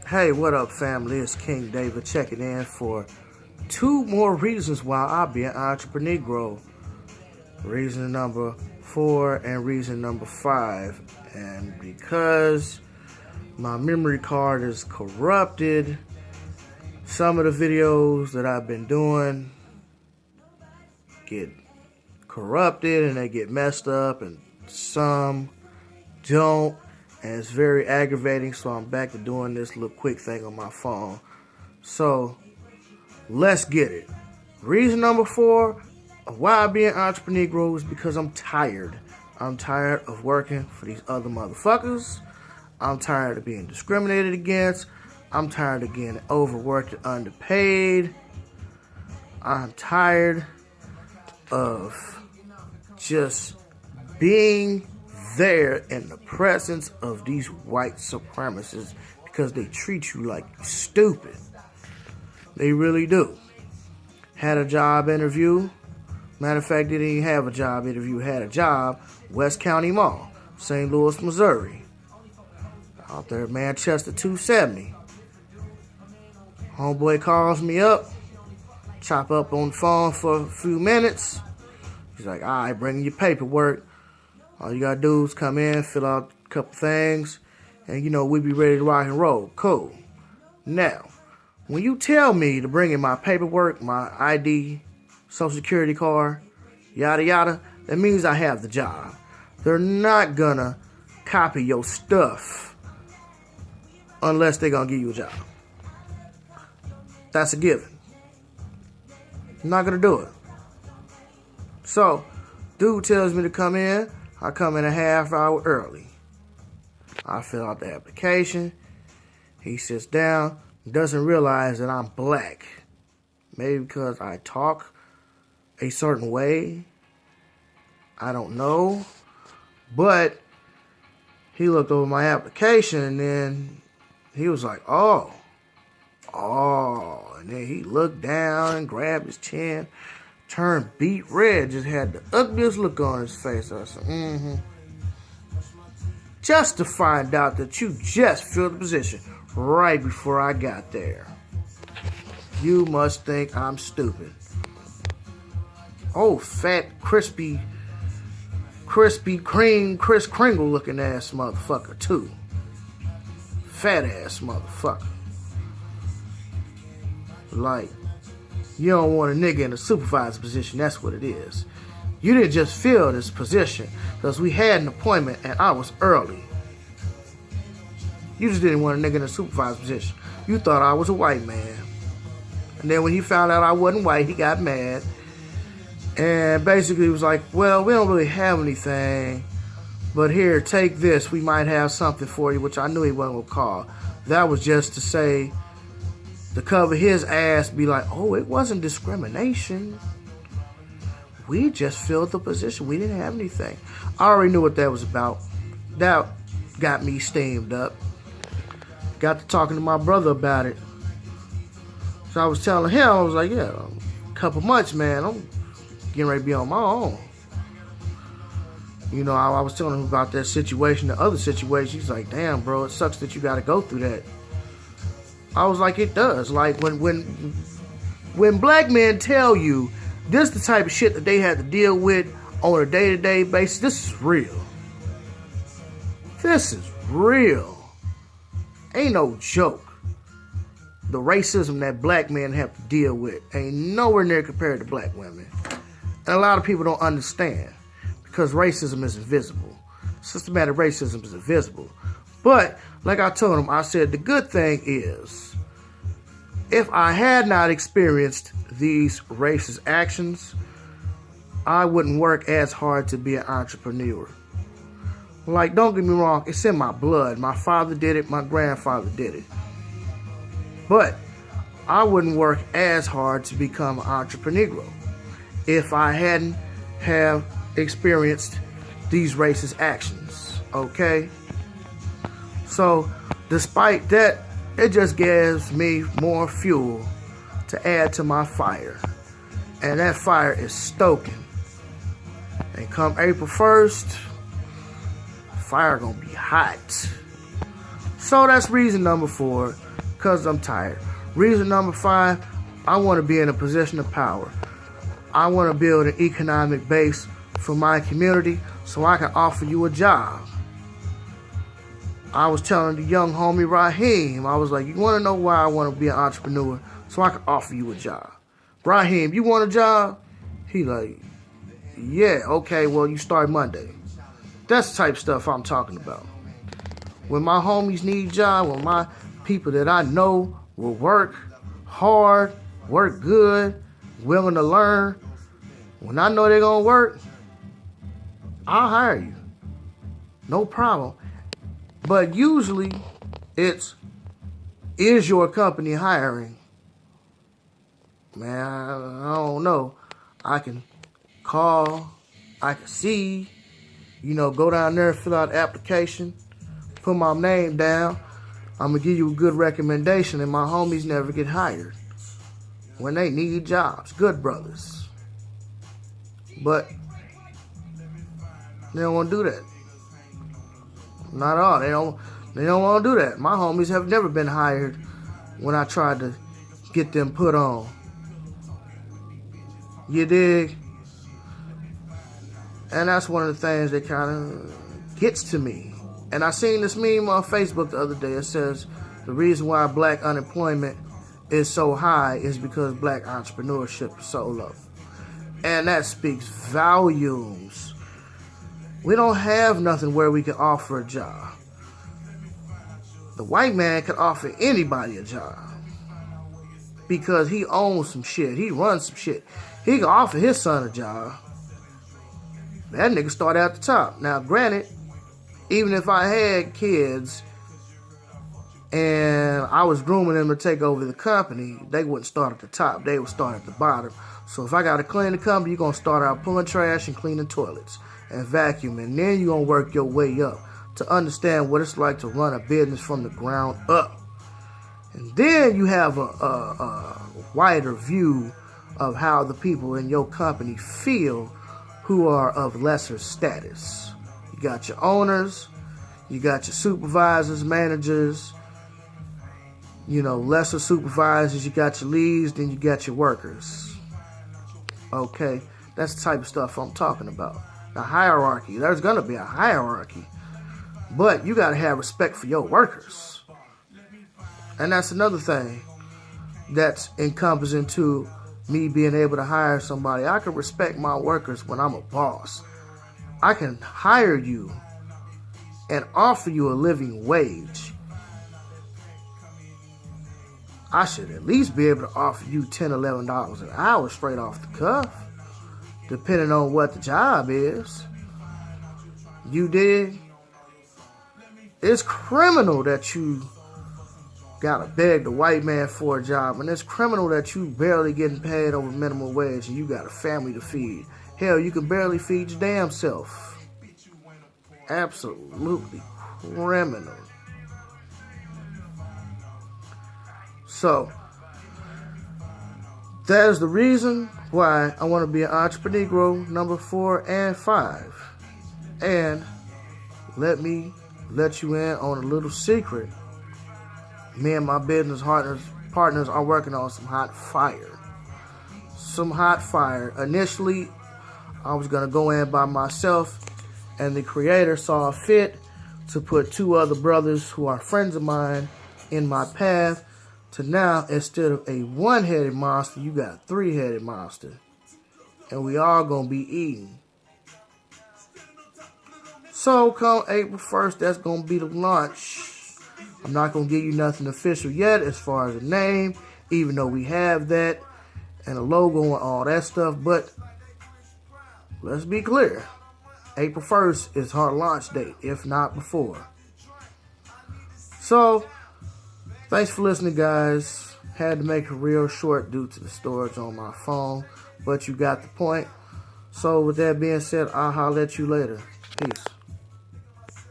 Hey, what up, family? It's King David checking in for two more reasons why I'll be an EntropreNegro. Reason number 4 and reason number 5. And because my memory card is corrupted, some of the videos that I've been doing get corrupted and they get messed up, and some don't. And it's very aggravating, so I'm back to doing this little quick thing on my phone. So, let's get it. Reason number 4 of why I be an EntropreNegro is because I'm tired. I'm tired of working for these other motherfuckers. I'm tired of being discriminated against. I'm tired of getting overworked and underpaid. I'm tired of just being there in the presence of these white supremacists because they treat you like stupid. They really do. Had a job interview. Matter of fact, didn't even have a job interview. Had a job, West County Mall, St. Louis, Missouri. Out there, Manchester 270. Homeboy calls me up. Chop up on the phone for a few minutes. He's like, all right, bring your paperwork. All you gotta do is come in, fill out a couple things, and we'll be ready to rock and roll. Cool. Now, when you tell me to bring in my paperwork, my ID, social security card, yada yada, that means I have the job. They're not gonna copy your stuff unless they're gonna give you a job. That's a given. I'm not gonna do it. So, dude tells me to come in. I come in a half hour early. I fill out the application. He sits down, doesn't realize that I'm black. Maybe because I talk a certain way. I don't know. But he looked over my application and then he was like, oh. And then he looked down and grabbed his chin. Turned beet red, just had the ugliest look on his face. I said, Just to find out that you just filled the position right before I got there. You must think I'm stupid. Oh, fat, crispy cream, Kris Kringle looking ass motherfucker too. Fat ass motherfucker. Like, you don't want a nigga in a supervisor position. That's what it is. You didn't just fill this position because we had an appointment and I was early. You just didn't want a nigga in a supervisor position. You thought I was a white man. And then when he found out I wasn't white, he got mad. And basically was like, well, we don't really have anything. But here, take this. We might have something for you, which I knew he wasn't going to call. That was just to say, to cover his ass, be like, oh, it wasn't discrimination. We just filled the position. We didn't have anything. I already knew what that was about. That got me steamed up. Got to talking to my brother about it. So I was telling him, I was like, yeah, a couple months, man, I'm getting ready to be on my own. I was telling him about that situation, the other situation. He's like, damn, bro, it sucks that you got to go through that. I was like, it does. Like, when black men tell you this is the type of shit that they had to deal with on a day-to-day basis, this is real. This is real. Ain't no joke. The racism that black men have to deal with ain't nowhere near compared to black women. And a lot of people don't understand because racism is invisible. Systematic racism is invisible. But, like I told him, I said, the good thing is, if I had not experienced these racist actions, I wouldn't work as hard to be an entrepreneur. Like, don't get me wrong, it's in my blood. My father did it, my grandfather did it. But I wouldn't work as hard to become an EntropreNegro if I hadn't have experienced these racist actions, okay? So, despite that, it just gives me more fuel to add to my fire. And that fire is stoking. And come April 1st, fire gonna be hot. So that's reason number 4, because I'm tired. Reason number 5, I want to be in a position of power. I want to build an economic base for my community so I can offer you a job. I was telling the young homie Raheem, I was like, you want to know why I want to be an entrepreneur? So I can offer you a job. Raheem, you want a job? He like, yeah, okay, well, you start Monday. That's the type of stuff I'm talking about. When my homies need jobs, when my people that I know will work hard, work good, willing to learn, when I know they're going to work, I'll hire you. No problem. But usually it's, is your company hiring? Man, I don't know. I can call, I can see, go down there, fill out the application, put my name down. I'm going to give you a good recommendation, and my homies never get hired when they need jobs. Good brothers. But they don't want to do that. Not at all. They don't want to do that. My homies have never been hired when I tried to get them put on. You dig? And that's one of the things that kind of gets to me. And I seen this meme on Facebook the other day. It says the reason why black unemployment is so high is because black entrepreneurship is so low. And that speaks volumes. We don't have nothing where we can offer a job. The white man can offer anybody a job because he owns some shit. He runs some shit. He can offer his son a job. That nigga started at the top. Now, granted, even if I had kids and I was grooming them to take over the company, they wouldn't start at the top. They would start at the bottom. So if I got to clean the company, you're going to start out pulling trash and cleaning toilets and vacuuming. And then you're going to work your way up to understand what it's like to run a business from the ground up. And then you have a wider view of how the people in your company feel who are of lesser status. You got your owners, you got your supervisors, managers, lesser supervisors, you got your leads, then you got your workers. Okay, that's the type of stuff I'm talking about. The hierarchy, there's going to be a hierarchy, but you got to have respect for your workers. And that's another thing that's encompassing to me being able to hire somebody. I can respect my workers when I'm a boss. I can hire you and offer you a living wage. I should at least be able to offer you $10, $11 an hour straight off the cuff, depending on what the job is. You dig? It's criminal that you gotta beg the white man for a job, and it's criminal that you barely getting paid over minimum wage and you got a family to feed. Hell, you can barely feed your damn self. Absolutely criminal. So, that is the reason why I want to be an EntropreNegro number 4 and 5. And let me let you in on a little secret. Me and my business partners are working on some hot fire. Some hot fire. Initially, I was going to go in by myself, and the creator saw fit to put 2 other brothers who are friends of mine in my path. To now, instead of a 1-headed monster, you got a 3-headed monster. And we all going to be eating. So, come April 1st, that's going to be the launch. I'm not going to give you nothing official yet as far as a name, even though we have that and a logo and all that stuff. But let's be clear. April 1st is our launch date, if not before. So, thanks for listening, guys. Had to make it real short due to the storage on my phone, but you got the point. So, with that being said, I'll holler at you later.